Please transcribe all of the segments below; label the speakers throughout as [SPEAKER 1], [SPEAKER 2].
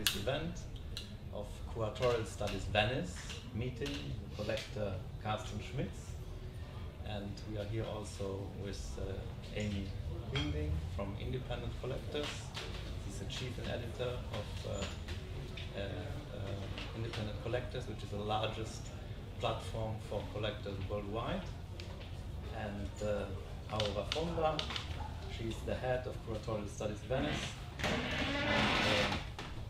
[SPEAKER 1] this event of Curatorial Studies Venice meeting the collector Karsten Schmitz, and we are here also with Amy Winding from Independent Collectors. She's the chief and editor of Independent Collectors, which is the largest platform for collectors worldwide. And Aurora Fonda, she's the head of Curatorial Studies Venice. And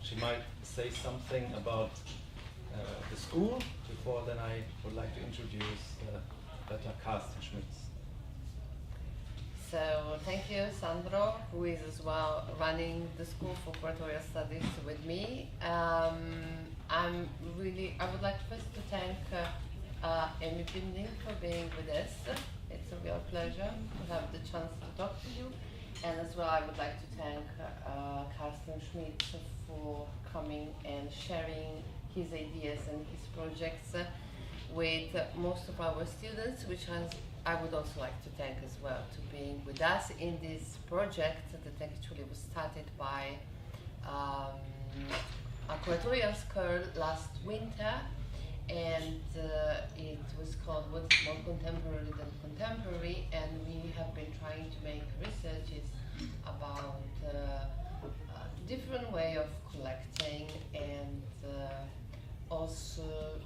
[SPEAKER 1] she might say something about the school. Before then, I would like to introduce better Karsten Schmitz.
[SPEAKER 2] So thank you, Sandro, who is as well running the School for Curatorial Studies with me. I would like first to thank Amy Winding for being with us. It's a real pleasure to have the chance to talk to you. And as well, I would like to thank Karsten Schmitz for coming and sharing his ideas and his projects with most of our students, which I would also like to thank as well to being with us in this project that actually was started by a curatorial school last winter, and it was called What's More Contemporary Than Contemporary, and we have been trying to make researches about different way of collecting, and also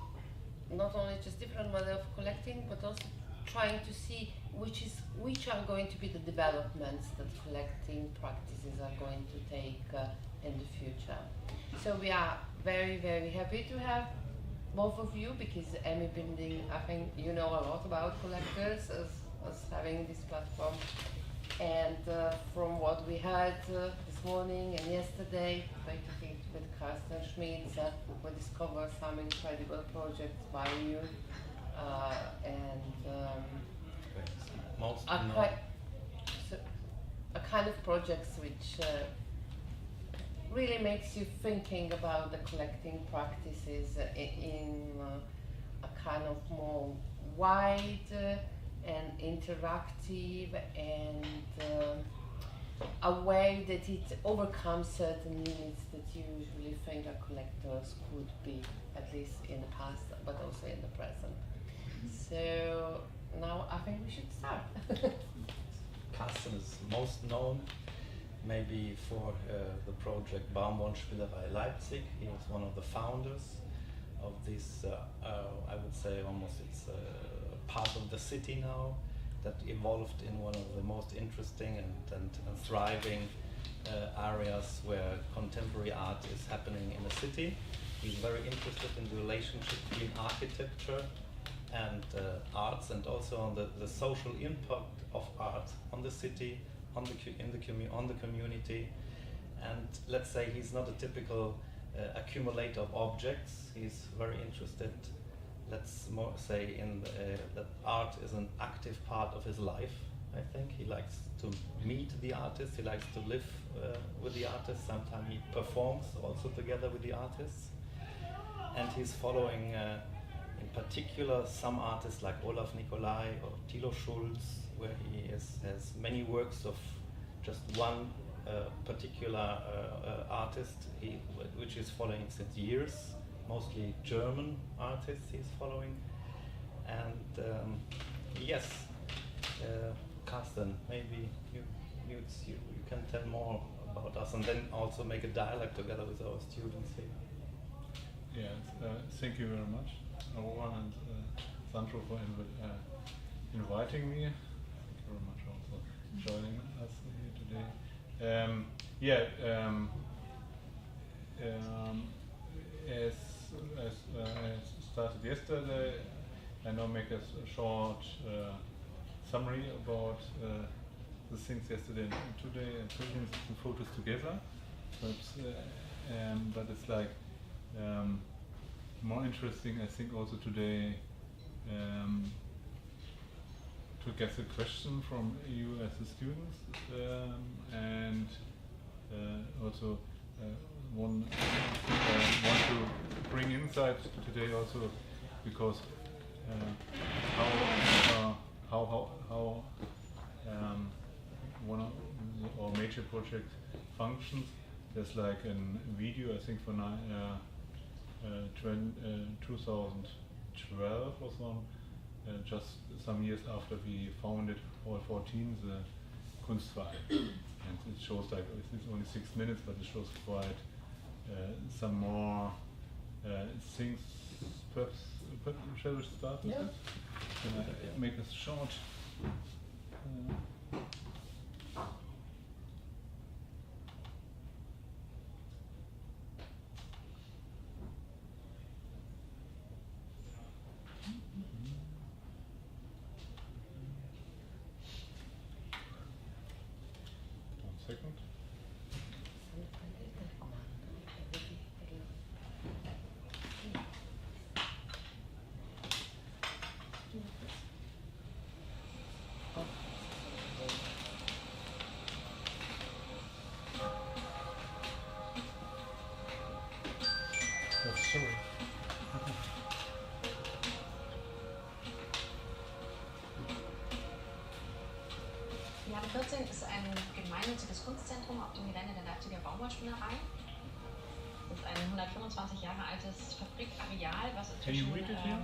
[SPEAKER 2] not only just different way of collecting, but also trying to see which are going to be the developments that collecting practices are going to take in the future. So we are very, very happy to have both of you, because Amy Winding, I think you know a lot about collectors as having this platform. And from what we heard this morning and yesterday, basically with Karsten Schmitz, we discovered some incredible projects by you. A kind of projects which really makes you thinking about the collecting practices in a kind of more wide and interactive and a way that it overcomes certain limits that you usually think a collectors could be, at least in the past, but also in the present. So now I think we should start.
[SPEAKER 1] Karsten is most known maybe for the project Baumwollspielerei Leipzig. He was one of the founders of this, I would say almost it's part of the city now, that evolved in one of the most interesting and thriving areas where contemporary art is happening in the city. He's very interested in the relationship between architecture and arts, and also on the social impact of art on the city, on the community. And let's say he's not a typical accumulator of objects. He's very interested, let's more say, in that art is an active part of his life. I think he likes to meet the artists, he likes to live with the artists. Sometimes he performs also together with the artists, and he's following in particular some artists like Olaf Nicolai or Thilo Schulz, where he has many works of just one particular artist which he's following since years, mostly German artists he's following. And yes, Karsten, maybe you can tell more about us, and then also make a dialogue together with our students here.
[SPEAKER 3] Yes, thank you very much, Aurora and Sandro, for inviting me. Thank you very much also joining us here today. As started yesterday, I now make a short summary about the things yesterday and today, and putting some photos together. But it's like more interesting, I think, also today to get the question from you as the students, and also one thing I want to bring insight today also, because how one of our major project functions there's like a video, I think, for 2012 or so, just some years after we founded Hall 14, the Kunstverein. And it shows like, it's only 6 minutes, but it shows quite some more things. Perhaps shall we start with it? Can I make this short? 1 second. Sorry.
[SPEAKER 4] Die Halle 14 ist ein gemeinnütziges Kunstzentrum auf dem Gelände der Leipziger Baumwollspinnerei. Es ist ein 125 Jahre altes Fabrikareal, was inzwischen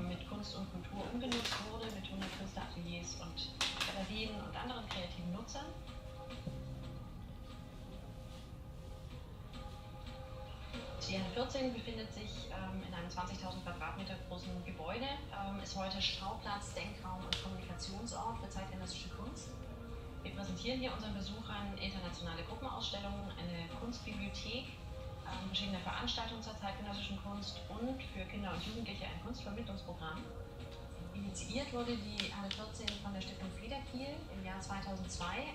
[SPEAKER 4] mit Kunst und Kultur umgenutzt wurde, mit 100 Künstlerateliers und Galerien und anderen kreativen Nutzern. Die Halle 14 befindet sich in einem 20.000 Quadratmeter großen Gebäude, ist heute Schauplatz, Denkraum und Kommunikationsort für zeitgenössische Kunst. Wir präsentieren hier unseren Besuchern internationale Gruppenausstellungen, eine Kunstbibliothek, verschiedene Veranstaltungen zur zeitgenössischen Kunst und für Kinder und Jugendliche ein Kunstvermittlungsprogramm. Initiiert wurde die Halle 14 von der Stiftung Federkiel im Jahr 2002.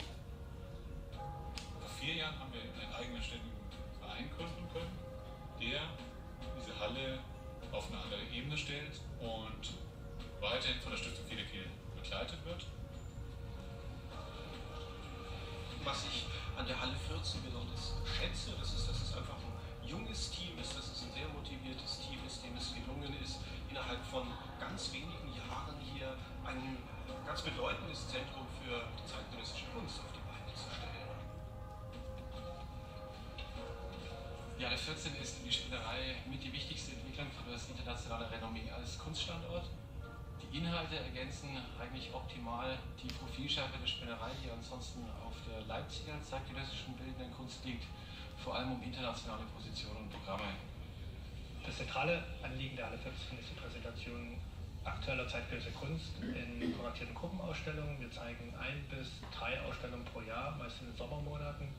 [SPEAKER 3] Vor 4 Jahren haben wir einen eigenständigen Verein gründen können, der diese Halle auf eine andere Ebene stellt und weiterhin von der Stiftung Federkiel begleitet wird.
[SPEAKER 5] Was ich an der Halle 14 besonders schätze, dass es einfach ein junges Team ist, dass es ein sehr motiviertes Team ist, dem es gelungen ist, innerhalb von ganz wenigen Jahren hier ein ganz bedeutendes Zentrum für die zeitgenössische Kunst auf die Beine zu stellen.
[SPEAKER 6] Die Halle 14 ist die Spinnerei mit die wichtigste Entwicklung für das internationale Renommee als Kunststandort. Die Inhalte ergänzen eigentlich optimal die Profilschärfe der Spinnerei, die ansonsten auf der Leipziger zeitgenössischen bildenden Kunst liegt, vor allem um internationale Positionen und Programme.
[SPEAKER 7] Das zentrale Anliegen der Halle 14 ist die Präsentation aktueller zeitgenössischer Kunst in kuratierten Gruppenausstellungen. Wir zeigen 1 bis 3 Ausstellungen pro Jahr, meist in den Sommermonaten.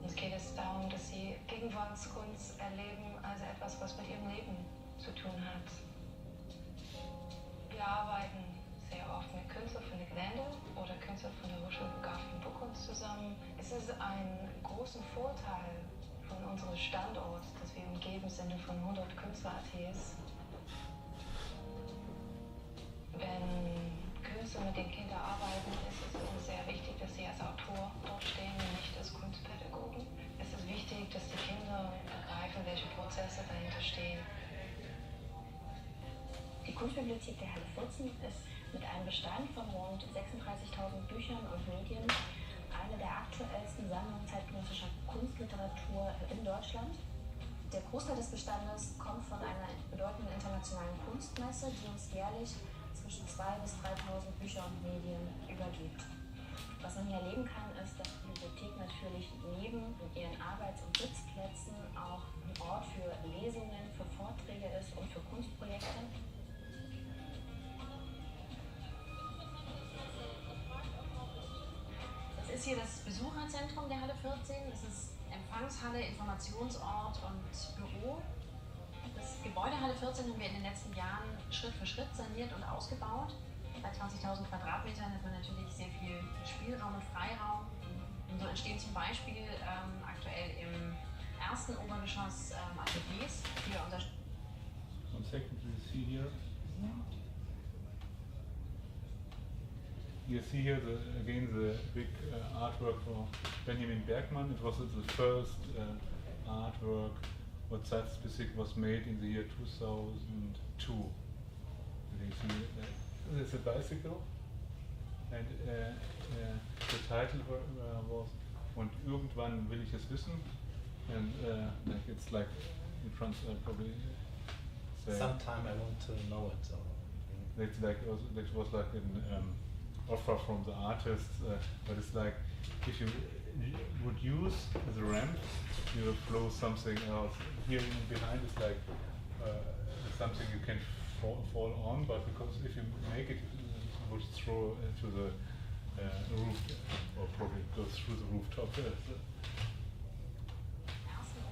[SPEAKER 4] Uns geht es darum, dass sie Gegenwartskunst erleben, also etwas, was mit ihrem Leben zu tun hat. Wir arbeiten sehr oft mit Künstlern von der Gelände oder Künstlern von der Hochschule für Grafik und Buchkunst zusammen. Es ist ein großer Vorteil von unserem Standort, dass wir umgeben sind von 100 Künstlerateliers. Wenn Künstler mit den Kindern arbeiten, ist es uns sehr wichtig, dass sie als Autor dort stehen und nicht als Kunstpädagogen. Es ist wichtig, dass die Kinder begreifen, welche Prozesse dahinter stehen.
[SPEAKER 8] Die Kunstbibliothek der Halle 14 ist mit einem Bestand von rund 36.000 Büchern und Medien eine der aktuellsten Sammlungen zeitgenössischer Kunstliteratur in Deutschland. Der Großteil des Bestandes kommt von einer bedeutenden internationalen Kunstmesse, die uns jährlich zwischen 2.000 bis 3.000 Bücher und Medien übergibt. Was man hier erleben kann, ist, dass die Bibliothek natürlich neben ihren Arbeits- und Sitzplätzen auch ein Ort für Lesungen, für Vorträge ist und für Kunstprojekte.
[SPEAKER 4] Das ist hier das Besucherzentrum der Halle 14. Es ist Empfangshalle, Informationsort und Büro. Das Gebäude Halle 14 haben wir in den letzten Jahren Schritt für Schritt saniert und ausgebaut. Bei 20.000 Quadratmetern hat man natürlich sehr viel Spielraum und Freiraum. Und so entstehen zum Beispiel aktuell im ersten Obergeschoss Ateliers für unser...
[SPEAKER 3] One second, you see here. You see here again the big artwork for Benjamin Bergmann. It was the first artwork what site specific was made in the year 2002. you see, there's a bicycle, and the title was "Und irgendwann will ich es wissen," and like it's like in France probably.
[SPEAKER 1] Sometime I want to know it.
[SPEAKER 3] It's like that was like an offer from the artist, but it's like if you would use the ramp, you will flow something else. Here behind is like something you can fall on, but because if you make it, it would throw into the roof, or probably go through the rooftop.
[SPEAKER 4] Ersten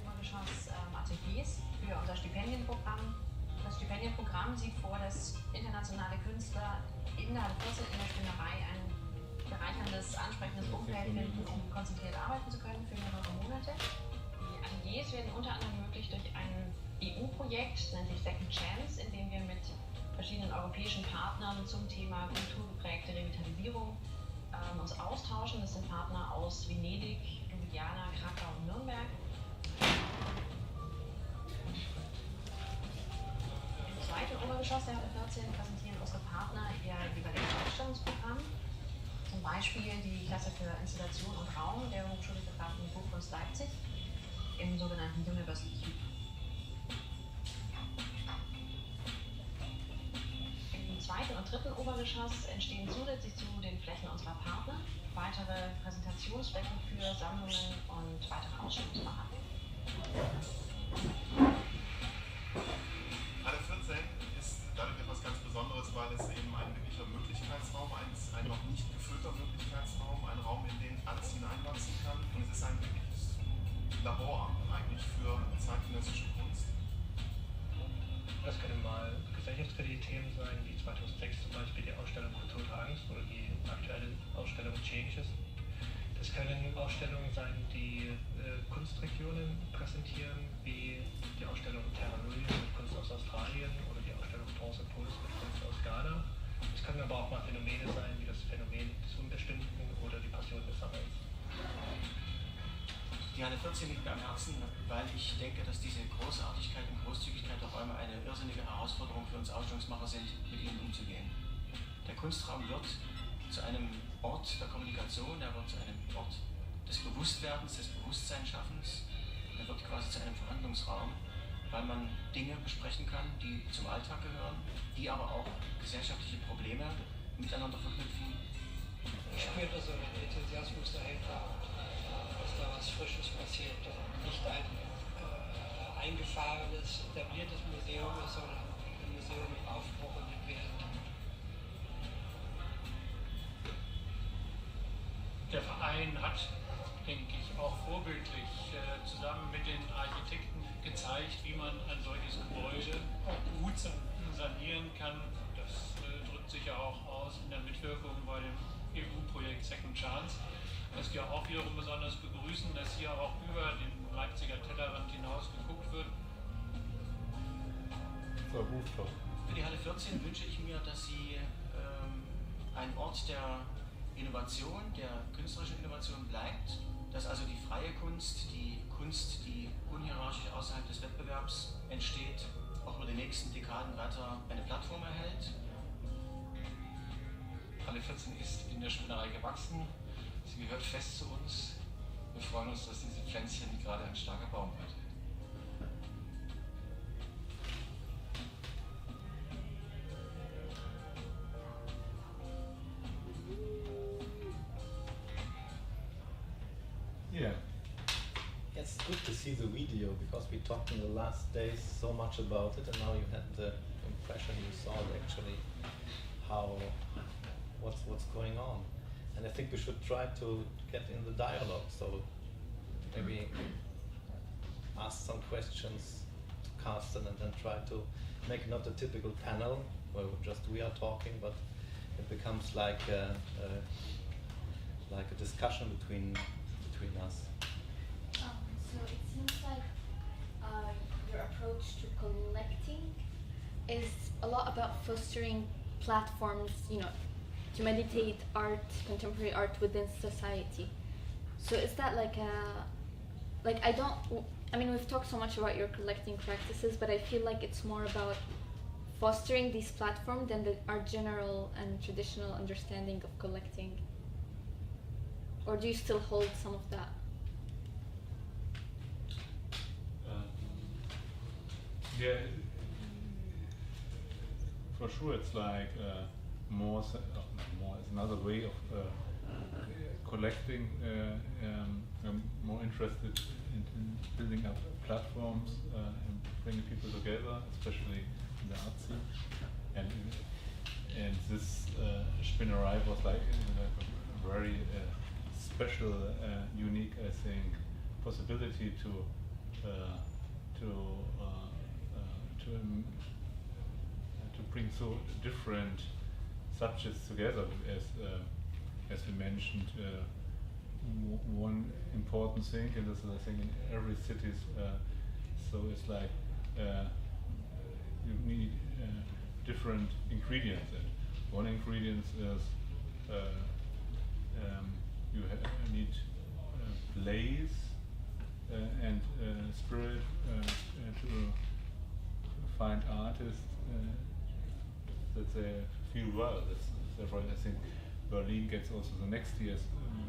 [SPEAKER 4] Obergeschoss Ateliers für unser Stipendienprogramm. Das Stipendienprogramm sieht vor, dass internationale Künstler in der Spinnerei ein bereicherndes, ansprechendes Umfeld finden, um konzentriert arbeiten zu können für mehrere Monate. Die Ateliers werden unter anderem möglich durch ein EU-Projekt, das nennt sich Second Chance, in dem wir mit verschiedenen europäischen Partnern zum Thema kulturgeprägte Revitalisierung uns austauschen. Das sind Partner aus Venedig, Ljubljana, Krakau und Nürnberg. Im zweiten Obergeschoss der Halle 14 präsentieren unsere Partner ihr jeweiliges Ausstellungsprogramm. Zum Beispiel die Klasse für Installation und Raum der Hochschule für Kraft und Buchkunst Leipzig im sogenannten University Cube. Im zweiten und dritten Obergeschoss entstehen zusätzlich zu den Flächen unserer Partner weitere Präsentationsflächen für Sammlungen und weitere Ausstellungsmacher.
[SPEAKER 9] Halle 14 ist dadurch etwas ganz Besonderes, weil es eben ein wirklicher Möglichkeitsraum, ein noch nicht gefüllter Möglichkeitsraum, ein Raum, in den alles hineinwachsen kann. Und es ist ein wirkliches Labor eigentlich für zeitgenössische Kunst.
[SPEAKER 7] Das können mal gesellschaftskritische Themen sein, wie 2006 zum Beispiel die Ausstellung Kultur der Angst oder die aktuelle Ausstellung Changes. Das können Ausstellungen sein, die Kunstregionen präsentieren, wie die Ausstellung Terra Nullius mit Kunst aus Australien oder die Ausstellung Bronze Puls mit Kunst aus Ghana. Es können aber auch mal Phänomene sein, wie das Phänomen des Unbestimmten oder die Passion des Sammels.
[SPEAKER 10] Die Halle 14 liegt mir am Herzen, weil ich denke, dass diese Großartigkeit und Großzügigkeit der Räume eine irrsinnige Herausforderung für uns Ausstellungsmacher sind, mit ihnen umzugehen. Der Kunstraum wird zu einem Ort der Kommunikation, er wird zu einem Ort des Bewusstwerdens, des Bewusstseinsschaffens, er wird quasi zu einem Verhandlungsraum, weil man Dinge besprechen kann, die zum Alltag gehören, die aber auch gesellschaftliche Probleme miteinander verknüpfen.
[SPEAKER 11] Ich spürte so den Enthusiasmus dahinter, dass da was Frisches passiert, nicht ein eingefahrenes, etabliertes Museum ist, sondern ein Museum im Aufbruch und Entwicklung.
[SPEAKER 12] Der Verein hat, denke ich, auch vorbildlich zusammen mit den Architekten gezeigt, wie man ein solches Gebäude auch gut sanieren kann. Das drückt sich ja auch aus in der Mitwirkung bei dem EU-Projekt Second Chance, was wir auch wiederum besonders begrüßen, dass hier auch über den Leipziger Tellerrand hinaus geguckt wird.
[SPEAKER 10] Für die Halle 14 wünsche ich mir, dass sie ein Ort der Innovation, der künstlerischen Innovation bleibt, dass also die freie Kunst, die unhierarchisch außerhalb des Wettbewerbs entsteht, auch über die nächsten Dekaden weiter eine Plattform erhält.
[SPEAKER 6] Halle 14 ist in der Spinnerei gewachsen, sie gehört fest zu uns. Wir freuen uns, dass diese Pflänzchen gerade ein starker Baum wird.
[SPEAKER 3] Yeah.
[SPEAKER 1] It's good to see the video because we talked in the last days so much about it, and now you had the impression you saw actually what's going on. And I think we should try to get in the dialogue. So maybe ask some questions to Karsten and then try to make not a typical panel where just we are talking, but it becomes like a discussion between us.
[SPEAKER 13] So it seems like your approach to collecting is a lot about fostering platforms, to meditate art, contemporary art within society. So is that we've talked so much about your collecting practices, but I feel like it's more about fostering this platform than our general and traditional understanding of collecting? Or do you still hold some of that?
[SPEAKER 3] Yeah, for sure it's like more is another way of collecting. I'm more interested in building up platforms and bringing people together, especially in the art scene. And this Spinnerei was like a very special, unique, I think, possibility to bring so different subjects together. As we mentioned, one important thing, and this is I think in every city, so it's like you need different ingredients. One ingredient is you need place and spirit to find artists that they feel well. Therefore, I think Berlin gets also the next year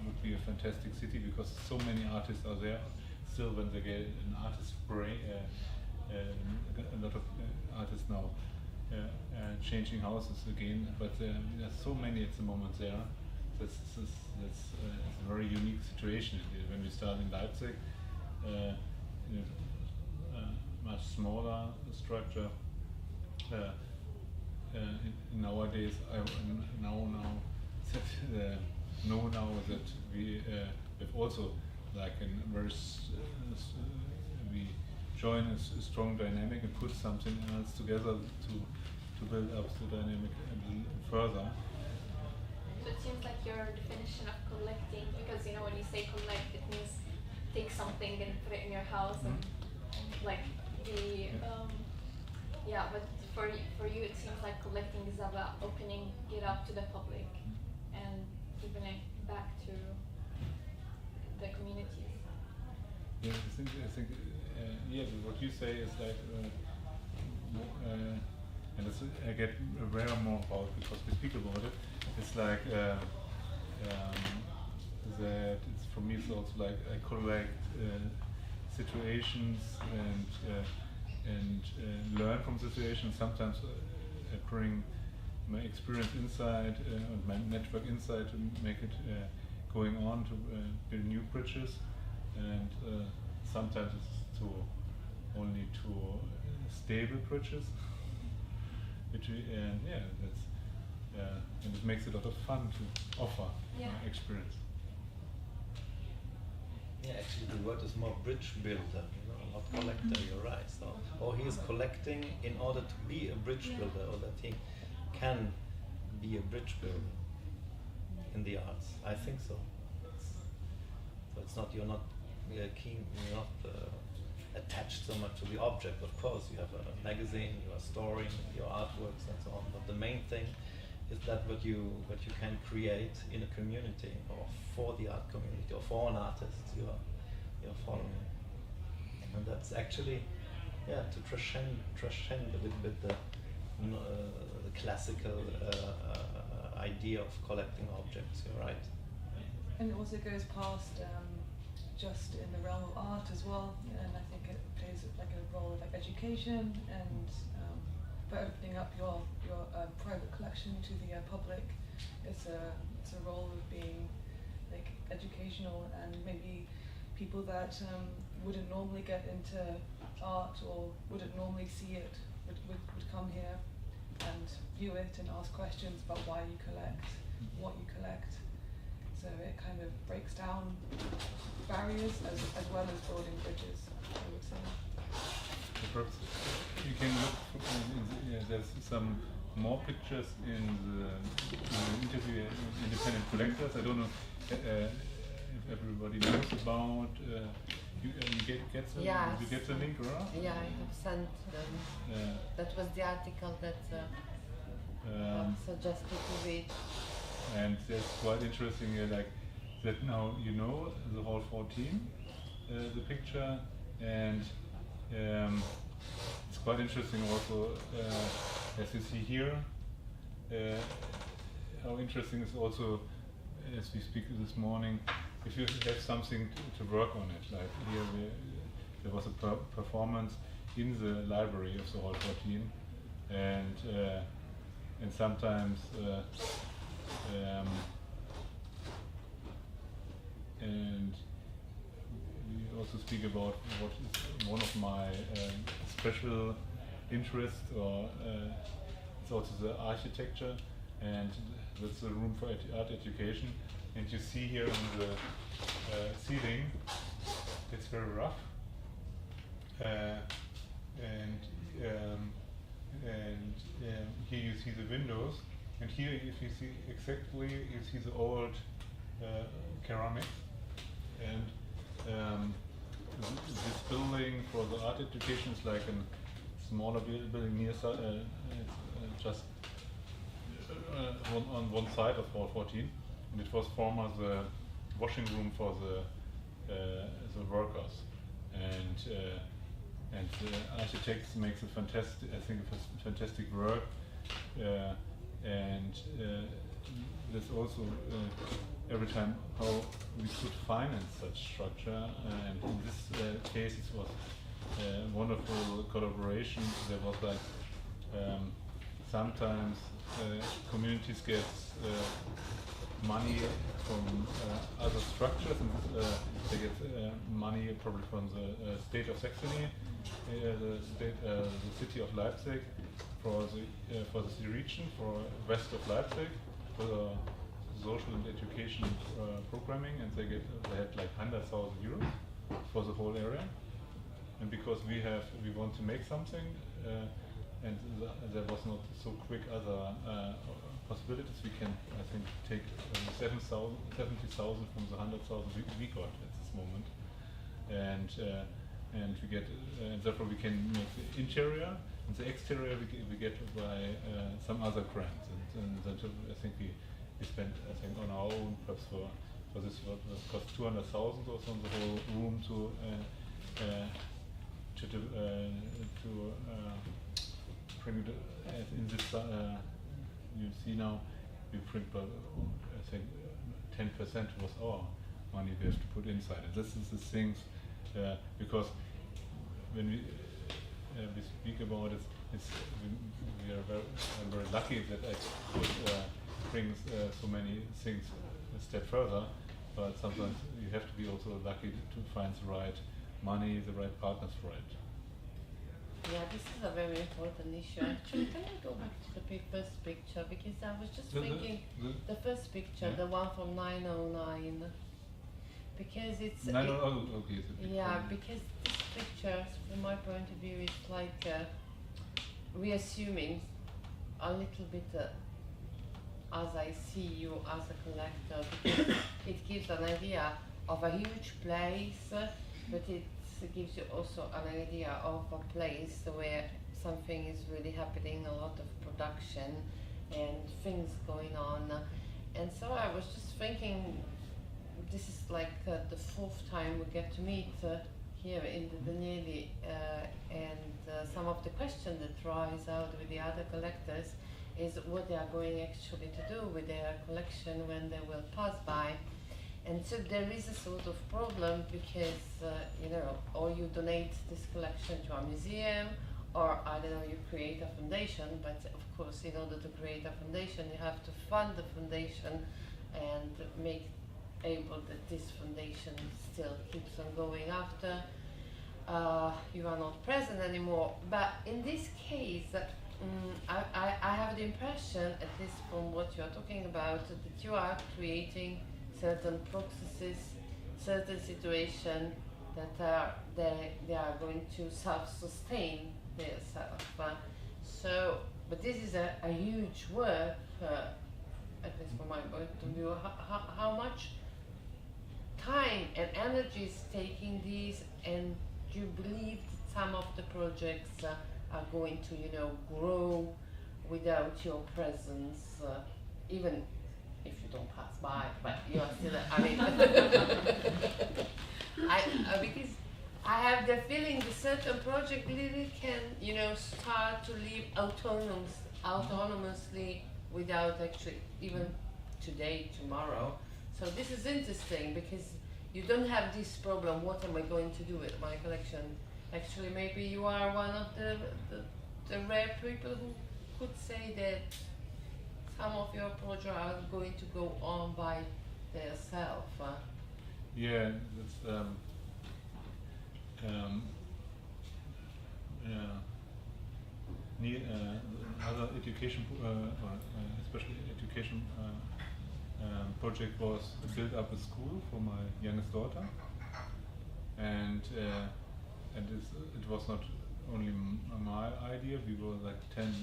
[SPEAKER 3] would be a fantastic city because so many artists are there. Still, when they get an artist brain, a lot of artists now changing houses again. But there's so many at the moment there. That's a very unique situation. When we start in Leipzig, much smaller structure. Nowadays, I know that we have also like we join a strong dynamic and put something else together to build up the dynamic further.
[SPEAKER 13] So it seems like your definition of collecting, because when you say collect, it means take something and put it in your house and like the but for you it seems like collecting is about opening it up to the public and giving it back to the communities.
[SPEAKER 3] Yeah, I think what you say is like and I get aware more about because we speak about it. It's like that. It's for me. It's also like I collect situations and learn from situations. Sometimes I bring my experience inside and my network inside to make it going on to build new bridges. And sometimes it's only to stable bridges. And it makes it a lot of fun to offer my experience.
[SPEAKER 1] Yeah, actually the word is more bridge builder, not collector, you're right. So, or he is collecting in order to be a bridge builder, or that he can be a bridge builder in the arts. I think so. So it's not, you're not attached so much to the object. Of course, you have a magazine, you are storing your artworks and so on. But the main thing is that what you can create in a community, or for the art community, or for an artist you're following. And that's actually, to transcend a little bit the classical idea of collecting objects. You're right.
[SPEAKER 14] And it also goes past just in the realm of art as well, and I think it plays like a role of like education and by opening up your private collection to the public. It's a role of being like educational, and maybe people that wouldn't normally get into art or wouldn't normally see it would come here and view it and ask questions about why you collect, what you collect. So it kind of breaks down barriers as well as building bridges, I would say.
[SPEAKER 3] Perhaps you can look, there's some more pictures in the interview independent collectors. I don't know if everybody knows about, you get the link, Aurora?
[SPEAKER 2] Yeah, I have sent them. That was the article that suggested to read.
[SPEAKER 3] And that's quite interesting, like that now you know the whole 14, the picture, and it's quite interesting also as you see here, how interesting is also, as we speak this morning, if you have something to work on it. Like here, there was a performance in the library of the Hall 14, and sometimes and we also speak about what is one of my special interests, or it's also the architecture, and that's the room for art education. And you see here on the ceiling, it's very rough, and here you see the windows, and here if you see exactly, you see the old ceramics, and this building for the art education is like a smaller building near just on one side of Hall 14, and it was former the washing room for the workers, and the architects makes a fantastic, I think, fantastic work, and there's also every time how we could finance such structure, and in this case it was wonderful collaboration. There was like sometimes communities get money from other structures, and they get money probably from the state of Saxony, the city of Leipzig, for the city region, for west of Leipzig, for the social and education programming, and they had like 100,000 euros for the whole area. And because we want to make something, and there was not so quick other possibilities, we can, I think, take 70,000 from the 100,000 we got at this moment, and we get, and therefore we can make the interior, and the exterior we get by some other grants, and that I think we spent, I think, on our own, perhaps for this what cost 200,000 or so on the whole room to bring it in this. You see now we print, but I think 10% was our money we have to put inside. And this is the things because when we speak about it, we are I'm very lucky that I could bring so many things a step further. But sometimes you have to be also lucky to find the right money, the right partners for it.
[SPEAKER 2] Yeah, this is a very important issue. Actually, can I go back to the first picture? Because I was just thinking, the first picture, the one from 909, because it's...
[SPEAKER 3] 909, okay.
[SPEAKER 2] Yeah, because this picture, from my point of view, is like reassuming a little bit as I see you as a collector, because it gives an idea of a huge place, but it gives you also an idea of a place where something is really happening, a lot of production and things going on. And so I was just thinking, this is like the fourth time we get to meet here in the Danieli, and some of the questions that rise out with the other collectors is what they are going actually to do with their collection when they will pass by. And so there is a sort of problem because, you know, or you donate this collection to a museum, or I don't know, you create a foundation, but of course in order to create a foundation you have to fund the foundation and make able that this foundation still keeps on going after you are not present anymore. But in this case, I have the impression, at least from what you are talking about, that you are creating certain processes, certain situations that they are going to self-sustain themselves. So, but this is a huge work, at least from my point of view. How much time and energy is taking these, and do you believe that some of the projects are going to, you know, grow without your presence, even if you don't pass by, but you are still, I mean, because I have the feeling that certain project really can, you know, start to live autonomously without actually even today, tomorrow. So this is interesting because you don't have this problem, what am I going to do with my collection? Actually, maybe you are one of the rare people who could say that some of your projects are going to go on by themselves.
[SPEAKER 3] Yeah, that's other education, especially education project was to build up a school for my youngest daughter, and it was not only my idea. We were like 10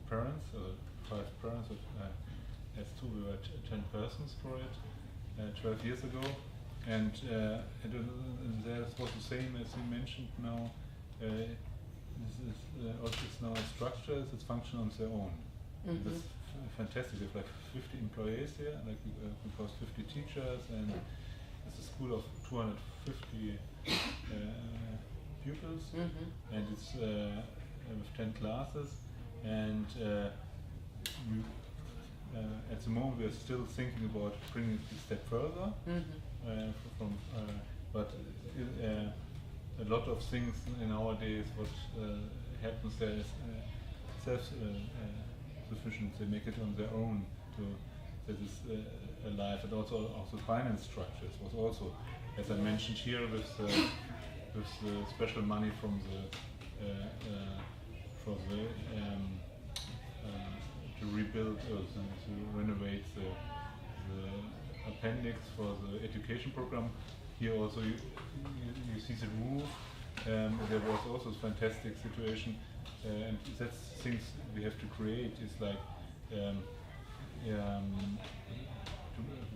[SPEAKER 3] parents, or 5 parents. As two, we were 10 persons for it 12 years ago, and there was the same as you mentioned now. This is also it's now a structure, it's function on their own.
[SPEAKER 2] Mm-hmm.
[SPEAKER 3] That's fantastic. We have like 50 employees here, like because 50 teachers, and it's a school of 250 pupils,
[SPEAKER 2] mm-hmm.
[SPEAKER 3] and it's with 10 classes, and at the moment we are still thinking about bringing it a step further,
[SPEAKER 2] mm-hmm.
[SPEAKER 3] But a lot of things nowadays what happens there is self-sufficient. They make it on their own that is alive, and also finance structures was also, as I mentioned here, with the special money from to rebuild or to renovate the appendix for the education program. Here also you see the roof. There was also a fantastic situation, and that's things we have to create. It's like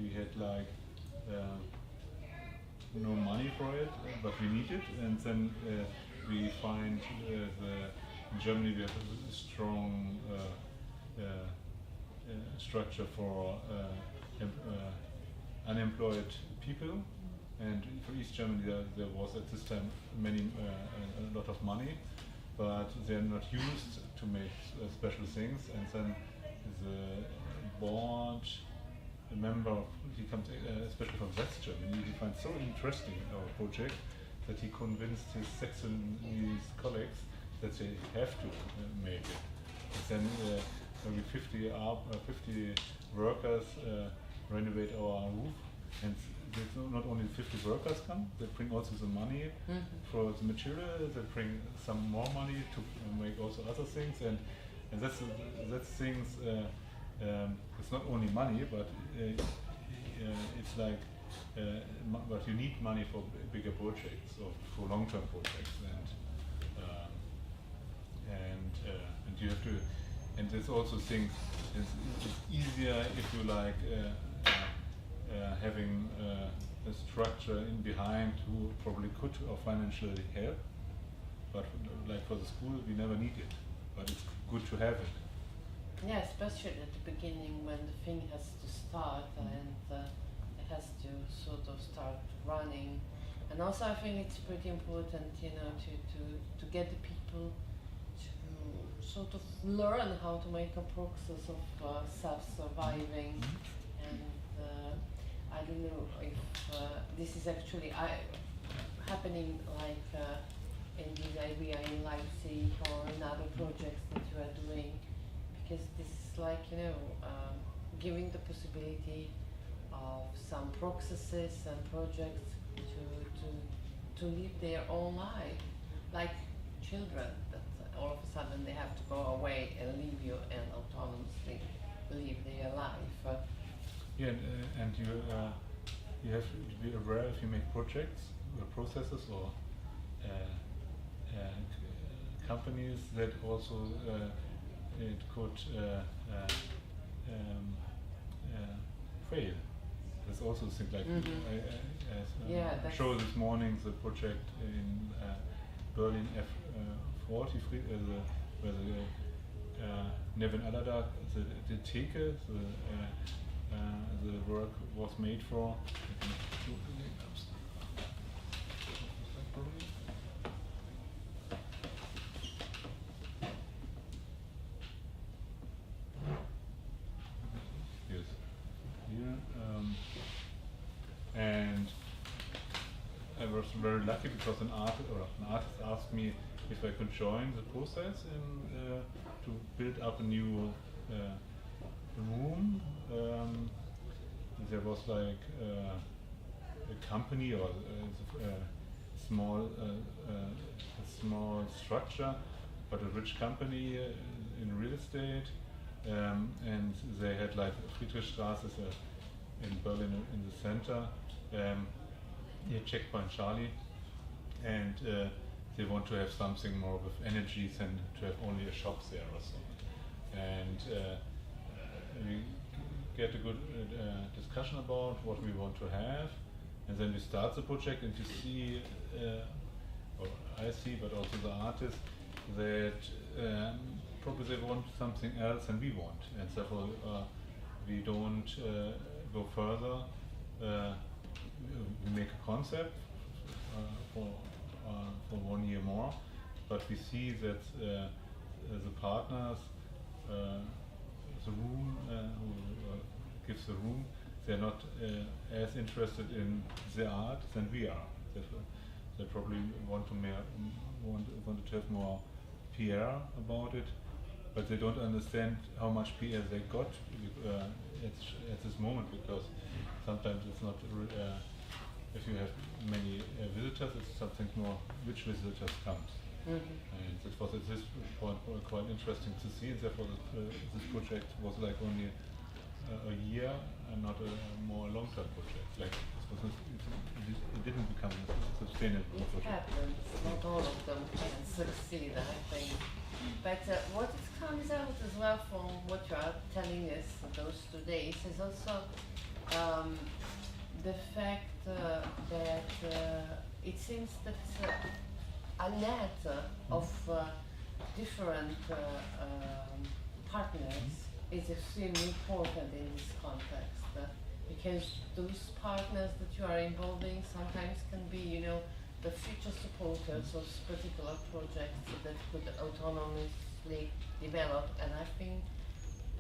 [SPEAKER 3] we had like no money for it, but we need it, and then we find in Germany we have a strong structure for unemployed people. And for East Germany, there was at this time a lot of money, but they're not used to make special things. And then the board member, he comes especially from West Germany, he finds so interesting our project that he convinced his Saxonese colleagues that they have to make it. And then maybe 50 workers renovate our roof, and not only 50 workers come, they bring also the money for the material, they bring some more money to make also other things, and that's things, it's not only money, but it's like, but you need money for bigger projects or for long-term projects, and you have to, and there's also things, it's easier if you like, having a structure in behind who probably could or financially help, but like for the school we never need it, but it's good to have it.
[SPEAKER 2] Yeah, especially at the beginning when the thing has to start and it has to sort of start running. And also I think it's pretty important, you know, to get the people to sort of learn how to make a process of self-surviving. And I don't know if this is actually happening like in this area in Leipzig or in other projects that you are doing, because this is like, you know, giving the possibility of some processes and projects to live their own life, like children that all of a sudden they have to go away and leave you and autonomously live their life.
[SPEAKER 3] Yeah, and you have to be aware if you make projects or processes or companies that also it could fail. There's also things like I showed this morning the project in Berlin F40 where the Nevin Alada, the Theke, the work was made for. very lucky because an artist asked me if I could join the process to build up a new room. There was like a company or a small structure, but a rich company in real estate, and they had like Friedrichstraße in Berlin in the center, near Checkpoint Charlie, and they want to have something more with energy than to have only a shop there or so. And we get a good discussion about what we want to have, and then we start the project, and you see, or I see, but also the artist, that probably they want something else than we want, and therefore we don't go further. We make a concept for 1 year more, but we see that the partners, the room, who gives the room, they're not as interested in the art than we are. They probably want to have more PR about it, but they don't understand how much PR they got at this moment, because sometimes it's not. If you have many visitors, it's something more which visitors comes. And it was at this point quite interesting to see, and therefore this project was like only a year and not a more long-term project. Like it didn't become a sustainable
[SPEAKER 2] it
[SPEAKER 3] project.
[SPEAKER 2] happens, not all of them can succeed, I think. But what it comes out as well from what you are telling us those 2 days is also the fact that it seems that a net of different partners is extremely important in this context, because those partners that you are involving sometimes can be, you know, the future supporters of particular projects that could autonomously develop. And I think,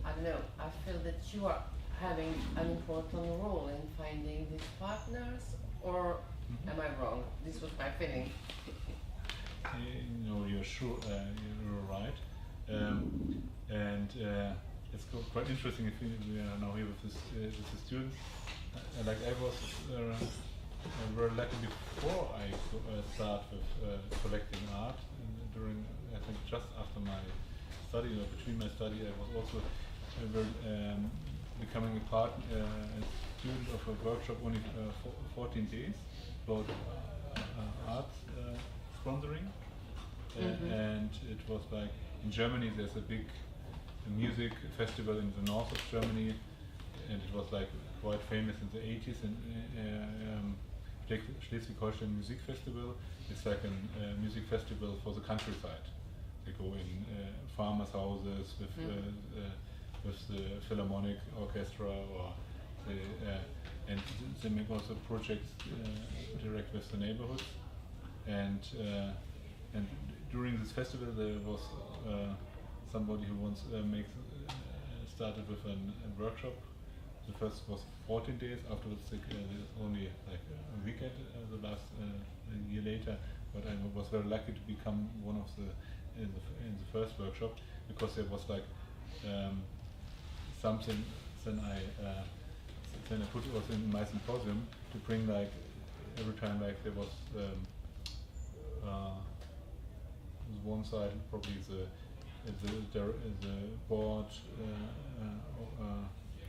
[SPEAKER 2] I don't know, I feel that you are having an important role in finding these partners, or am I wrong? This was my feeling.
[SPEAKER 3] No, you're sure, you're right. And it's quite interesting if we are now here with the students. Like I was very lucky before I start with collecting art. During, I think, just after my study or between my study, I was also becoming a student of a workshop only 14 days about art sponsoring. And it was like, in Germany there's a big music festival in the north of Germany, and it was like quite famous in the 80s, and Schleswig-Holstein Music Festival. It's like a music festival for the countryside. They go in farmers' houses with the Philharmonic Orchestra, or and they make also projects direct with the neighborhoods. And during this festival there was somebody who once started with a workshop. The first was 14 days, afterwards only like a weekend the last year later. But I was very lucky to become one of the in the first workshop, because there was like something. Then I put it also in my symposium to bring, like, every time, like, there was one side probably the board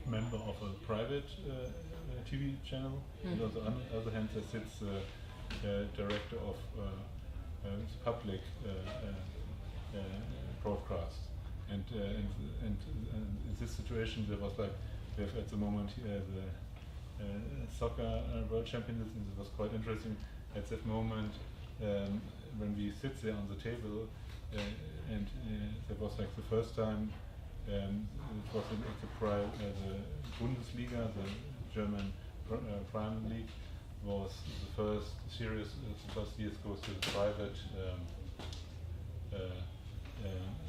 [SPEAKER 3] member of a private TV channel, and on the other hand there sits the director of public broadcast. And in this situation there was like, we have at the moment the soccer world championships, and it was quite interesting at that moment when we sit there on the table, and there was like the first time it was in the Bundesliga, the German Premier League, was the first series, the first years goes to the private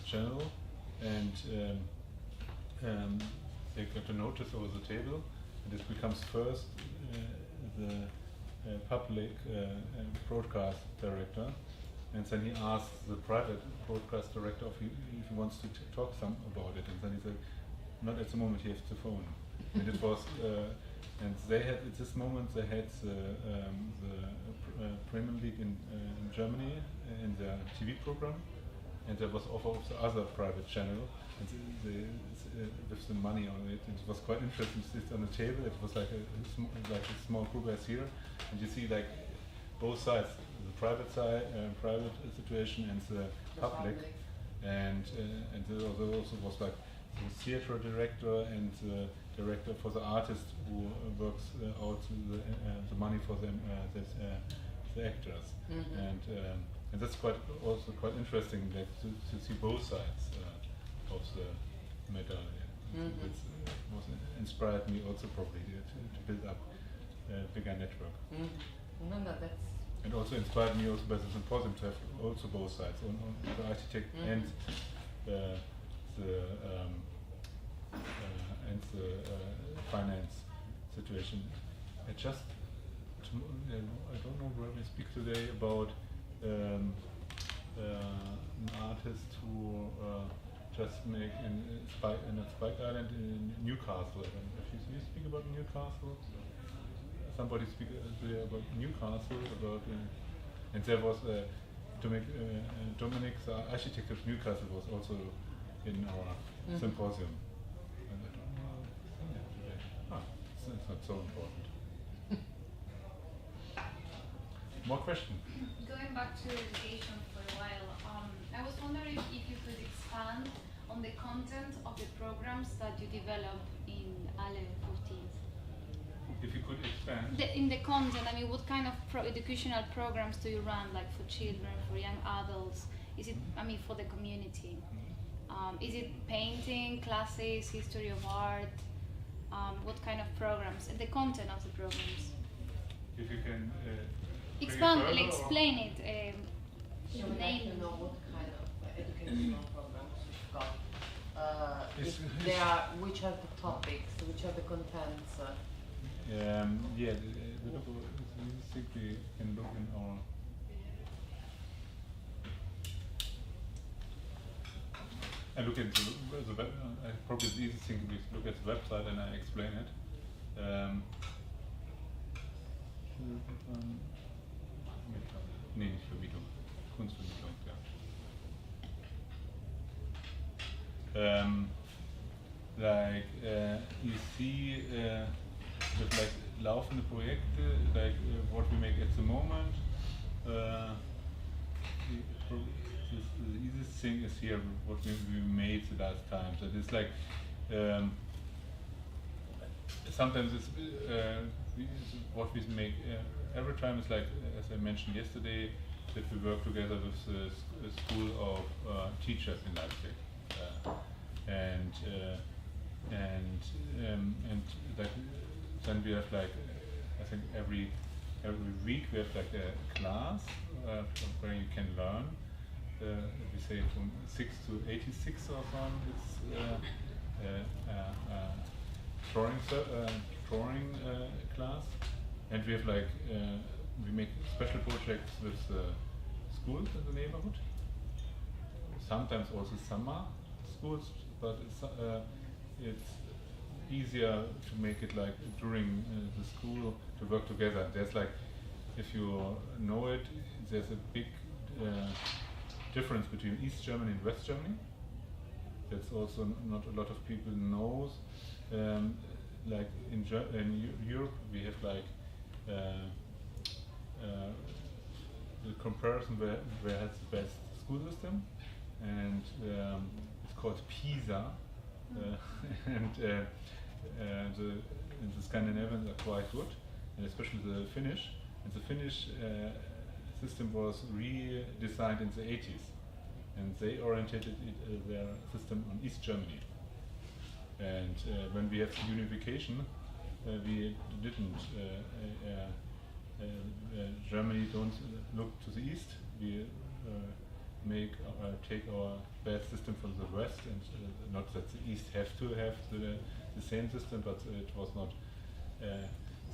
[SPEAKER 3] channel, and they got a notice over the table, and it becomes first the public broadcast director, and then he asked the private broadcast director if he wants to talk some about it, and then he said, not at the moment, he has the phone. And it was, and they had, at this moment, they had the Premier League in Germany in their TV program, and there was also the other private channel, and with the money on it. It was quite interesting to sit on the table. It was like a small group as here, and you see like both sides, the private side, private situation, and the public. And there also was like the theater director and the director for the artist who works out the money for them, the actors. And that's also quite interesting, like, to see both sides of the matter. It was inspired me also probably to build up a bigger network.
[SPEAKER 2] No, that's.
[SPEAKER 3] And also inspired me also by the symposium to have also both sides, on the architect and the finance situation. I don't know where we speak today about an artist who just make in a Spike Island in Newcastle. If you speak about Newcastle, somebody speak about Newcastle, and there was Dominic, the architect of Newcastle, was also in our symposium. And I don't know today. It's not so important. More questions?
[SPEAKER 15] Going back to education for a while, I was wondering if you could expand on the content of the programs that you develop in Ale 14th.
[SPEAKER 3] If you could expand?
[SPEAKER 15] In the content, I mean, what kind of educational programs do you run, like for children, for young adults? Is it, I mean, for the community? Is it painting, classes, history of art? What kind of programs? And the content of the programs?
[SPEAKER 3] If you can
[SPEAKER 15] explain it.
[SPEAKER 2] You would like to know what kind of educational programs you've got. If they are, which are the topics, which are the contents?
[SPEAKER 3] Yeah, we can look in our. I look into the web. Probably the easiest thing is look at the website and I explain it. Nee, nicht Vermietung. Kunstvermietung, ja. You see with like laufende Projekte, like what we make at the moment. The easiest thing is here what we made the last time. So it's like sometimes it's what we make every time is like, as I mentioned yesterday, that we work together with the school of teachers in Leipzig, and like then we have like I think every week we have like a class where you can learn. We say from 6 to 86 or so. It's drawing class, and we have like we make special projects with schools in the neighborhood. Sometimes also summer schools, but it's easier to make it like during the school to work together. There's like, if you know it, there's a big difference between East Germany and West Germany. That's also not a lot of people knows. Like in Europe, we have like the comparison where has the best school system, and it's called PISA, and the Scandinavians are quite good, and especially the Finnish. And the Finnish system was redesigned in the 80s, and they orientated their system on East Germany. And when we have the unification, we didn't. Germany don't look to the east. We take our bad system from the west, and not that the east have to have the same system, but it was not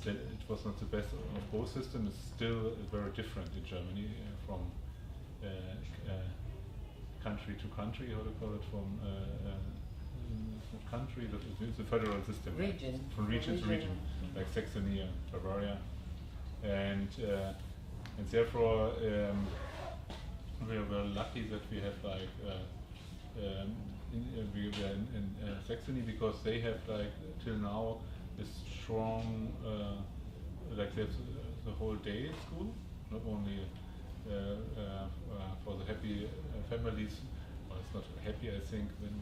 [SPEAKER 3] that it was not the best of both systems. It's still very different in Germany from country to country, how to call it, from country, the federal system.
[SPEAKER 2] Region.
[SPEAKER 3] From region to region, like Saxony and Bavaria. And therefore we are very lucky that we have like we were in Saxony, because they have like till now this strong like there's the whole day school, not only for the happy families. Well, it's not happy, I think, when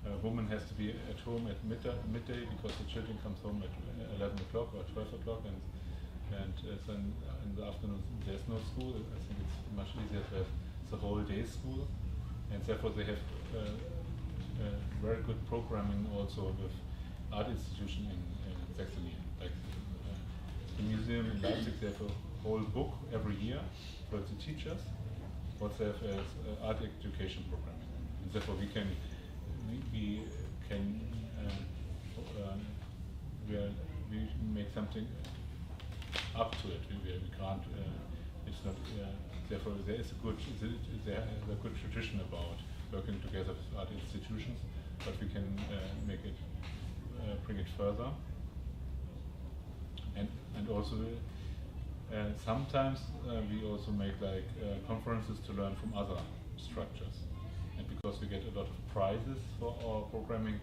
[SPEAKER 3] the woman has to be at home at midday because the children comes home at 11 o'clock or 12 o'clock, and then in the afternoon there's no school. I think it's much easier to have the whole day school, and therefore they have very good programming also with art institution in Saxony. Like the museum in Leipzig, they have a whole book every year for the teachers, what they have as art education programming, and therefore we make something up to it. We can't. It's not. Therefore, there is a good tradition about working together with art institutions, but we can make it, bring it further, and also. Sometimes we also make like conferences to learn from other structures, and because we get a lot of prizes for our programming,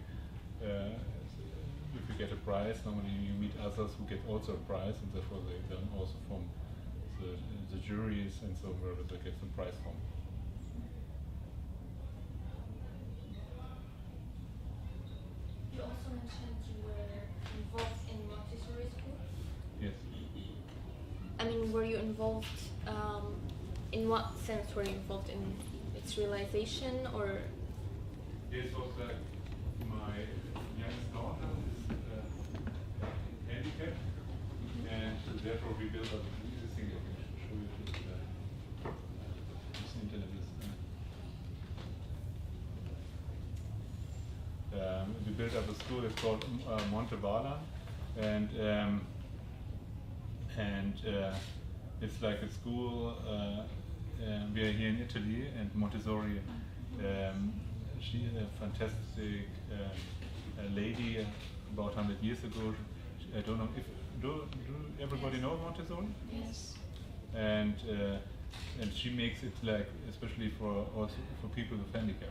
[SPEAKER 3] if you get a prize, normally you meet others who get also a prize, and therefore they learn also from the juries and so where they get some prize from.
[SPEAKER 13] You also mentioned you were involved in Montessori school?
[SPEAKER 3] Yes.
[SPEAKER 13] I mean, were you involved, in what sense were you involved in its realization, or?
[SPEAKER 3] Yes, was that my youngest daughter is handicapped, and therefore we built up this thing. I can show you this internet is. We built up a school. It's called Montevala, and it's like a school. We are here in Italy, and Montessori. She is a fantastic lady. About 100 years ago, I don't know if do everybody know Montessori?
[SPEAKER 15] Yes.
[SPEAKER 3] And she makes it like especially for also for people with handicap.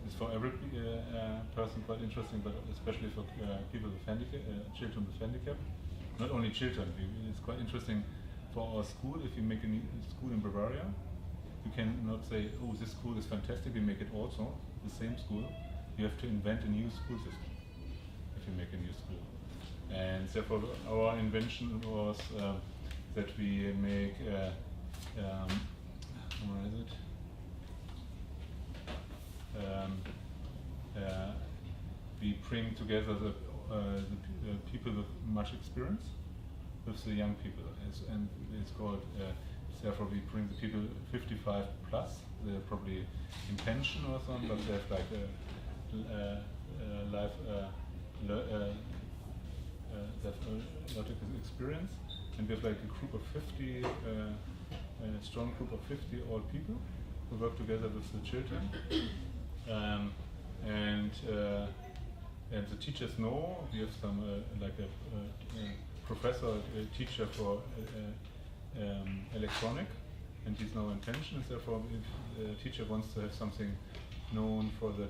[SPEAKER 3] It's for every person quite interesting, but especially for people with handicap, children with handicap. Not only children. It's quite interesting for our school. If you make a new school in Bavaria, you cannot say, "Oh, this school is fantastic. We make it also the same school." You have to invent a new school system if you make a new school. And therefore, our invention was that we make. Where is it? We bring together the people with much experience with the young people, and it's called. Therefore, we bring the people 55 plus. They're probably in pension or something, but they have like a life. They have a lot of experience, and we have like a group of 50, a strong group of 50 old people who work together with the children. And the teachers know. We have some like a professor, a teacher for electronic, and he's now in pension. Therefore, if a teacher wants to have something known for the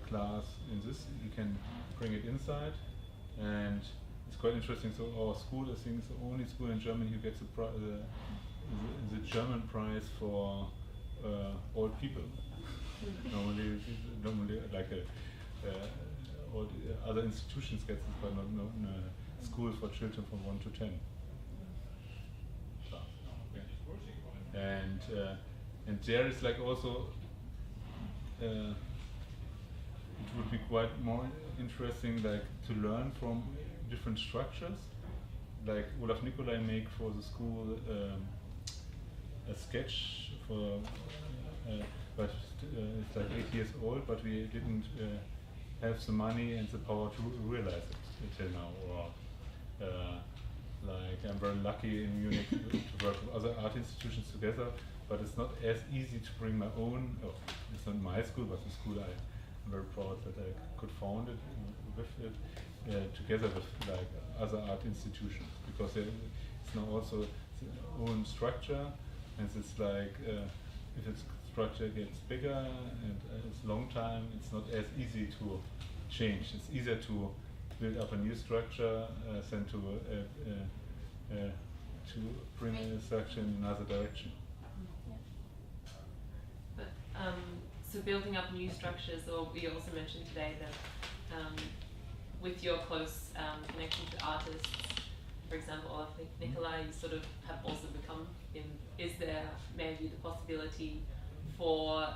[SPEAKER 3] class in this, you can bring it inside, and it's quite interesting. So our school, I think, is the only school in Germany who gets the German prize for old people. Normally like all the other institutions get this, but not a school for children from 1 to 10. And there is like also it would be quite more interesting like to learn from different structures. Like Olaf Nicolai make for the school a sketch for but it's like 8 years old, but we didn't have the money and the power to realize it until now, or like I'm very lucky in Munich to work with other art institutions together, but it's not as easy to bring my own, it's not my school, but the school I'm very proud that I could found it with it, together with like other art institutions, because it's now also its own structure, and it's like if its structure gets bigger and it's long time, it's not as easy to change. It's easier to build up a new structure than to bring a structure in another direction.
[SPEAKER 16] But so building up new structures, or we also mentioned today that with your close connection to artists, for example, Olaf Nicolai, you sort of have also become, is there maybe the possibility for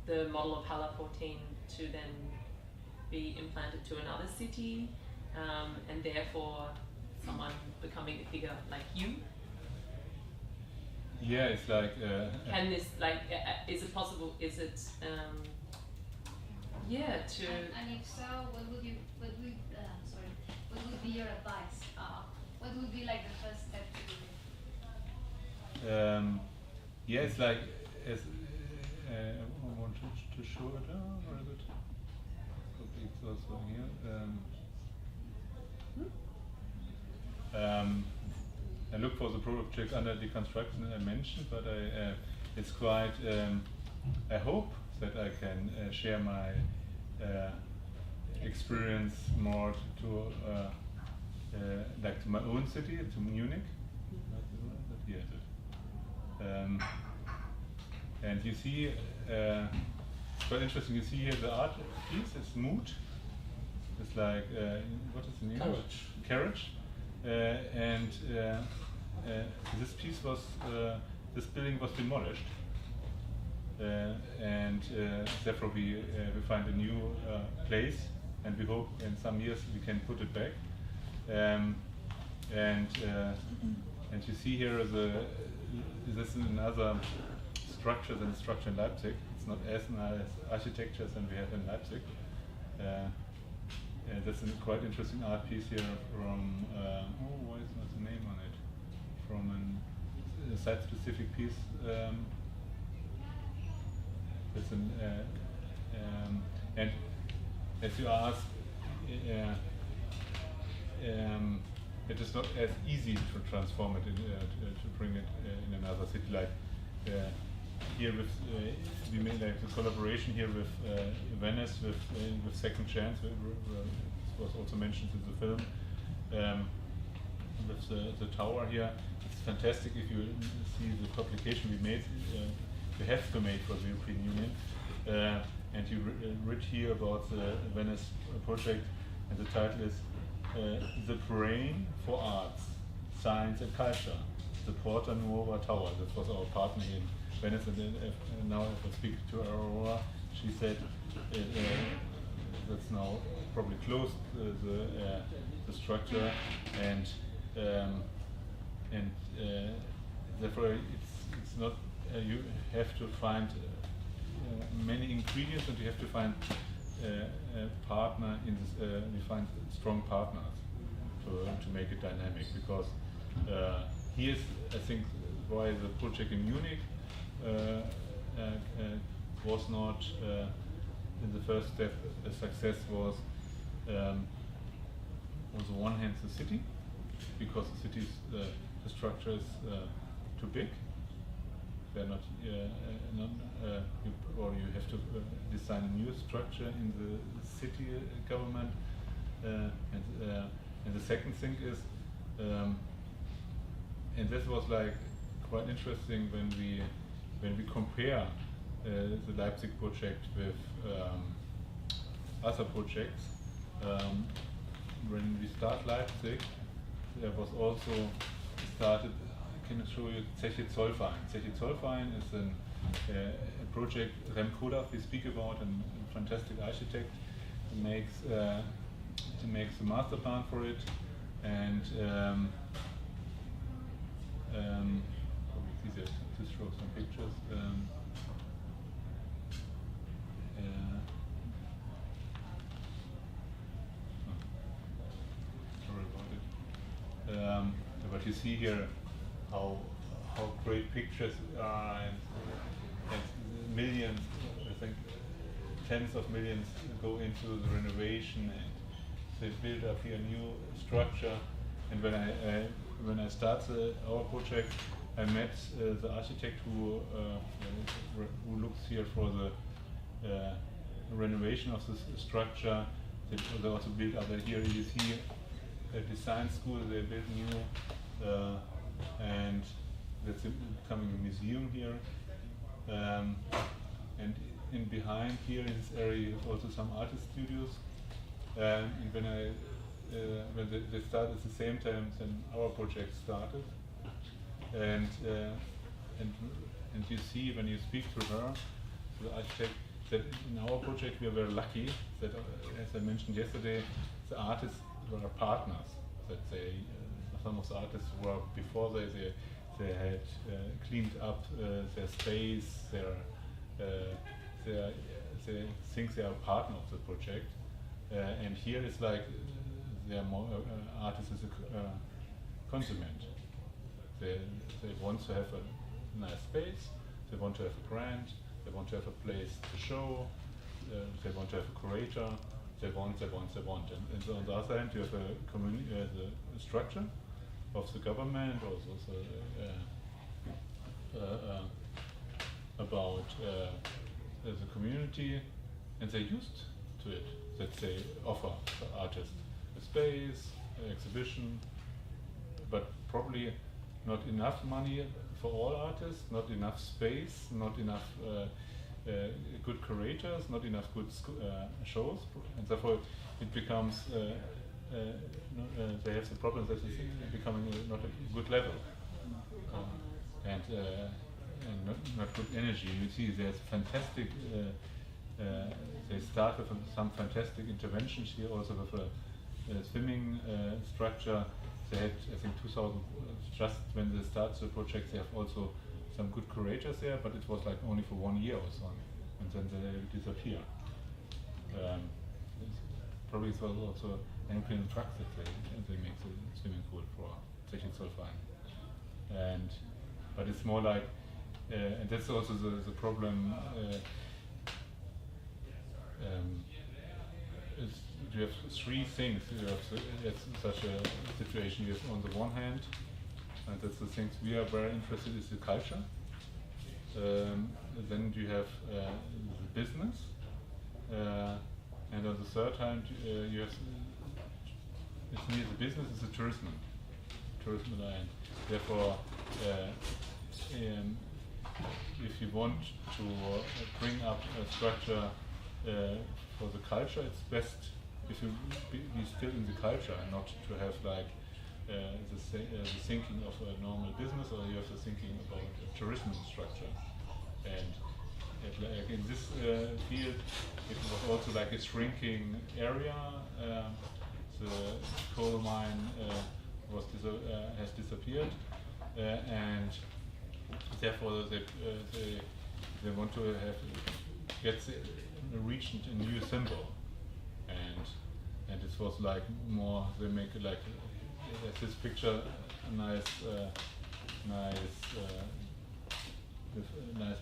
[SPEAKER 16] the model of Halle 14 to then be implanted to another city, and therefore someone becoming a figure like you?
[SPEAKER 3] Yeah, it's like.
[SPEAKER 16] Can this is it possible? Is it? Yeah. To.
[SPEAKER 15] And if so, what would be your advice? What would be like the first step to do?
[SPEAKER 3] Yeah, it's like as I want to show it. Where is it? It's also here. I look for the project under the construction I mentioned, but it's quite. I hope that I can share my experience more to like to my own city, to Munich. And you see, it's quite interesting. You see here the art piece. It's mood. It's like what is the name? Carriage. And this piece was, this building was demolished, and therefore we find a new place, and we hope in some years we can put it back. And you see here this is another structure than the structure in Leipzig. It's not as nice architecture than we have in Leipzig. That's a quite interesting art piece here from, why is not the name on it? From a site-specific piece. It's and as you ask, it is not as easy to transform it, to bring it in another city. Like here with, we made like a collaboration here with Venice, with Second Chance, was also mentioned in the film, with the tower here. It's fantastic if you see the publication we made, we have to make for the European Union, and you read here about the Venice project, and the title is The Brain for Arts, Science and Culture, the Porta Nuova Tower. That was our partner here in Venice, and now if I speak to Aurora, she said that's now probably closed the structure, and therefore it's not you have to find many ingredients, and you have to find a partner in this. We find strong partners to make it dynamic, because here's I think why the project in Munich was not in the first step a success was on the one hand the city, because the city's the structure is too big. They're not, or you have to design a new structure in the city government, and the second thing is, and this was like quite interesting when we compare the Leipzig project with other projects. When we start Leipzig, there was also started. Can I show you Zeche Zollverein? Zeche Zollverein is a project Rem Koolhaaf we speak about, and a fantastic architect. He makes a master plan for it, and probably it's easier to show some pictures. Sorry about it. but you see here how great pictures are, and millions, I think tens of millions go into the renovation, and they build up here a new structure. And when I started our project, I met the architect who looks here for the renovation of this structure. They also built up here. You see a design school. They built new, and that's becoming a museum here. And in behind here in this area, you have also some artist studios. And when they started at the same time then our project started. And you see when you speak to her, the architect, that in our project we are very lucky that, as I mentioned yesterday, the artists were partners. That some of the artists were before they had cleaned up their space, they think they are a partner of the project. And here it's like they are more artists as a consummate. They want to have a nice space, they want to have a brand, they want to have a place to show, they want to have a curator, they want. And so on the other hand, you have the structure of the government, also about the community, and they're used to it, that they offer the artist a space, an exhibition, but probably not enough money for all artists, not enough space, not enough good curators, not enough good shows, and therefore it becomes, they have the problem that it's becoming not a good level, and not good energy. You see there's fantastic, they start with some fantastic interventions here, also with a swimming structure. They had, I think, 2000, just when they start the project, they have also some good curators there, but it was like only for 1 year or so, and then they disappear. Probably it was also European truck that they make the swimming pool for Technikzollverein. But it's more like, and that's also the problem. You have three things. You have such a situation. You have on the one hand, and that's the things we are very interested in, is the culture. Then you have the business, and on the third hand, you have it's near the business is the tourism line. Therefore, if you want to bring up a structure for the culture, it's best if you be still in the culture and not to have like the thinking of a normal business, or you have the thinking about a tourism structure. And like in this field, it was also like a shrinking area. The coal mine has disappeared, and therefore they want to get the region a new symbol, and it was like more, they make it like this picture, a nice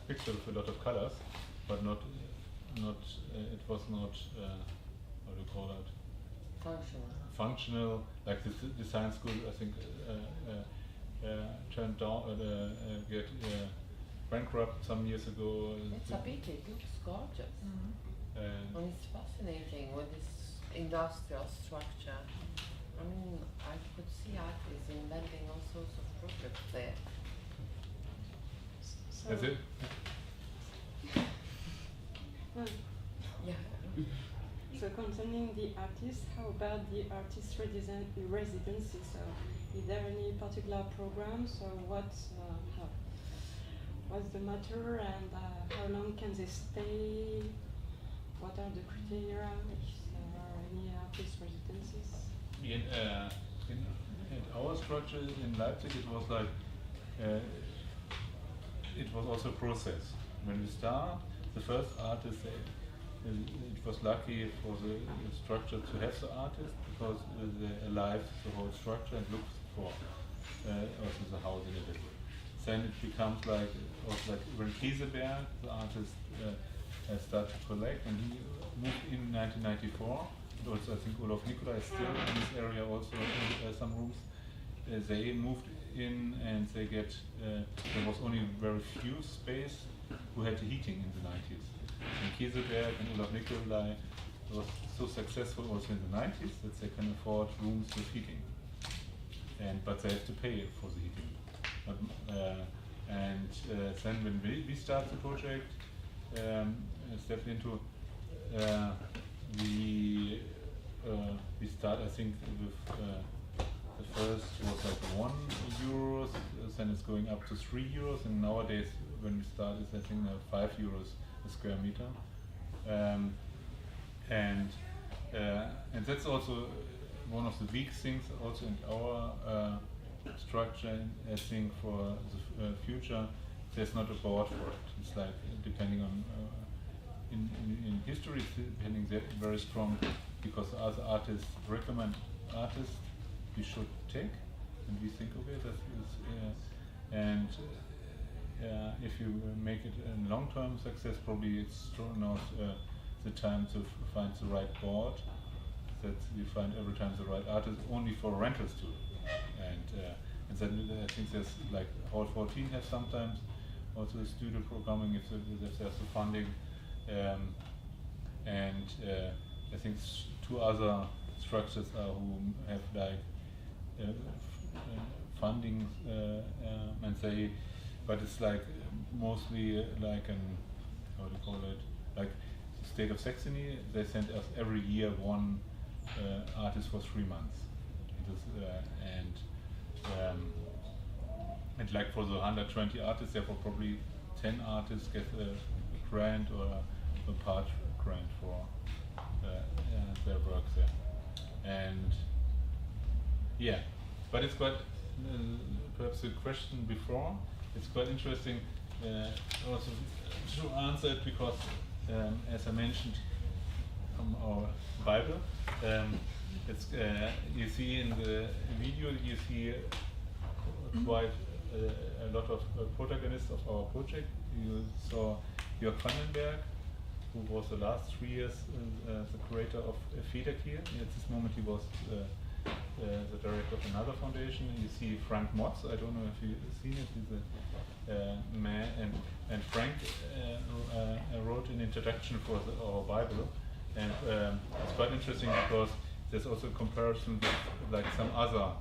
[SPEAKER 3] picture with a lot of colors, but it was not how do you call it? Functional. Like this design school, I think turned down, get bankrupt some years ago.
[SPEAKER 2] It's a pity. It looks gorgeous, and it's fascinating with this industrial structure. I mean, I could see artists inventing all sorts of projects there.
[SPEAKER 3] That's it?
[SPEAKER 2] Yeah.
[SPEAKER 17] So concerning the artists, how about the artist residency? So is there any particular programs, or what's the matter, and how long can they stay? What are the criteria if there are any artist residencies?
[SPEAKER 3] In our structure in Leipzig, it was like it was also a process. When we start, the first artist, it was lucky for the structure to have the artist, because they alive the whole structure and looked for also the house in it. Then it becomes like also like when Kieseberg, the artist, started to collect, and he moved in 1994. And also I think Olaf Nicolai is still in this area also in some rooms. They moved in and they get, there was only very few space who had heating in the 90s. And Kieseberg and Olaf Nicolai was so successful also in the 90s that they can afford rooms with heating. But they have to pay for the heating. Then when we start the project, stepped into, we start I think with the first was like €1, then it's going up to €3, and nowadays when we start it's I think €5 a square meter, and that's also one of the weak things also in our structure. I think for the future there's not a board for it. It's like depending on in history it's depending very strong because other artists recommend artists we should take, and we think okay that is if you make it a long-term success, probably it's not the time to find the right board, that you find every time the right artist only for rentals too. And then I think there's like Hall 14 has sometimes also a studio programming if there's the funding, I think two other structures are who have like funding and they, but it's like mostly like an, how do you call it, like the state of Saxony, they send us every year one artist for 3 months. It is, and like for the 120 artists, therefore probably 10 artists get a grant or a part grant for their work there. And yeah, but it's quite, perhaps a question before, it's quite interesting also to answer it because as I mentioned from our Bible, it's you see in the video you see quite a lot of protagonists of our project. You saw Jörg Vandenberg, who was the last 3 years the curator of Federkiel. At this moment he was the director of another foundation. You see Frank Motz, I don't know if you've seen it, he's a man, and Frank wrote an introduction for our Bible, and it's quite interesting because there's also a comparison with like some other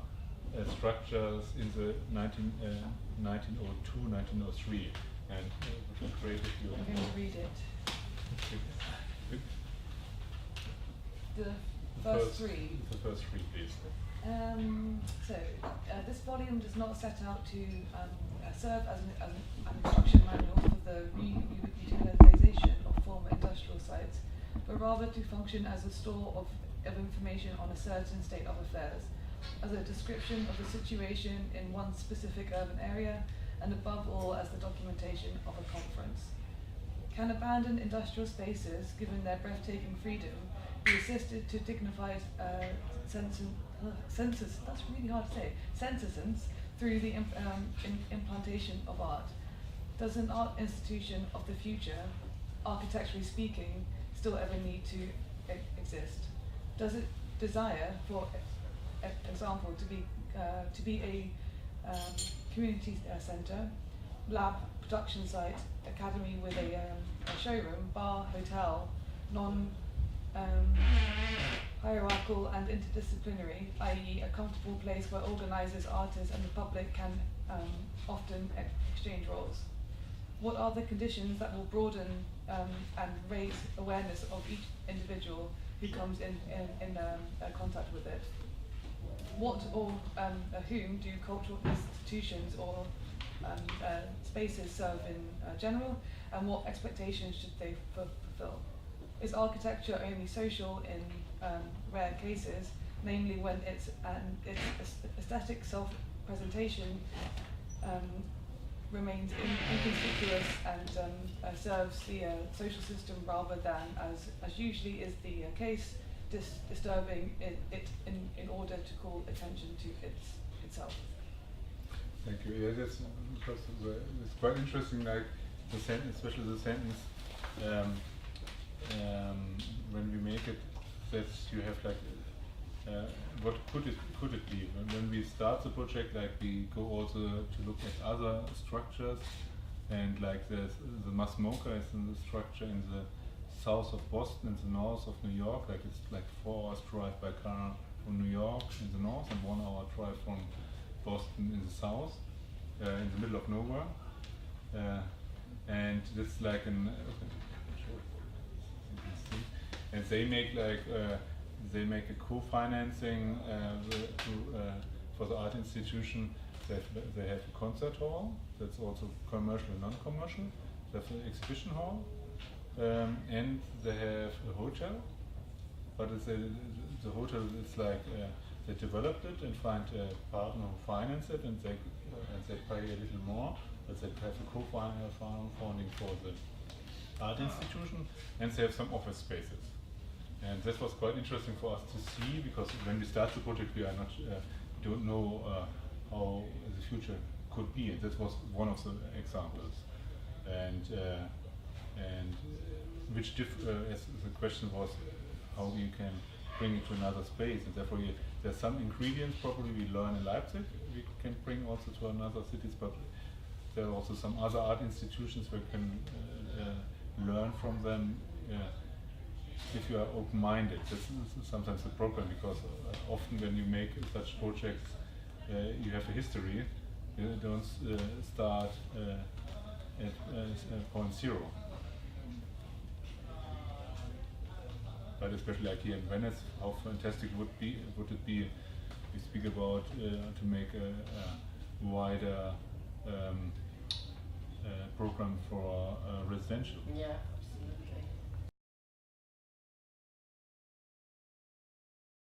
[SPEAKER 3] structures in the 1902, 1903, and created you.
[SPEAKER 14] I'm going to read it. The first three.
[SPEAKER 3] The first three, please.
[SPEAKER 14] This volume does not set out to serve as an instruction manual for the reutilization of former industrial sites, but rather to function as a store of information on a certain state of affairs, as a description of the situation in one specific urban area, and above all as the documentation of a conference. Can abandoned industrial spaces, given their breathtaking freedom, be assisted to dignified census, that's really hard to say, censusance through the implantation of art? Does an art institution of the future, architecturally speaking, still ever need to exist? Does it desire, for example, to be a community centre, lab, production site, academy with a showroom, bar, hotel, hierarchical and interdisciplinary, i.e. a comfortable place where organisers, artists and the public can often exchange roles? What are the conditions that will broaden and raise awareness of each individual who comes in contact with it? What or whom do cultural institutions or spaces serve in general, and what expectations should they fulfill? Is architecture only social in rare cases, namely when its aesthetic self-presentation remains inconspicuous and serves the social system rather than, as usually is the case, disturbing it in order to call attention to itself?
[SPEAKER 3] Thank you. Yeah, that's because it's quite interesting. Like the sentence, especially the sentence when we make it, that you have like what could it be? When we start the project, like we go also to look at other structures, and like the Masmoka is in the structure in the south of Boston, in the north of New York. Like it's like 4 hours drive by car from New York in the north and 1 hour drive from Boston in the south, in the middle of nowhere. And it's like an and they make like they make a co-financing for the art institution. They have a concert hall that's also commercial and non-commercial. They have an exhibition hall, and they have a hotel. But it's the hotel is like they developed it and find a partner who finance it, and they pay a little more, but they have a co-funding for the art institution, and they have some office spaces. And this was quite interesting for us to see, because when we start the project, we are not don't know how the future could be. And this was one of the examples. And which as the question was how you can bring it to another space. And therefore, there's some ingredients probably we learn in Leipzig we can bring also to another cities, but there are also some other art institutions where we can learn from them. If you are open-minded. This is sometimes the problem, because often when you make such projects, you have a history. You don't start at point zero. But especially like here in Venice, how fantastic would it be? We speak about to make a wider program for residential.
[SPEAKER 2] Yeah,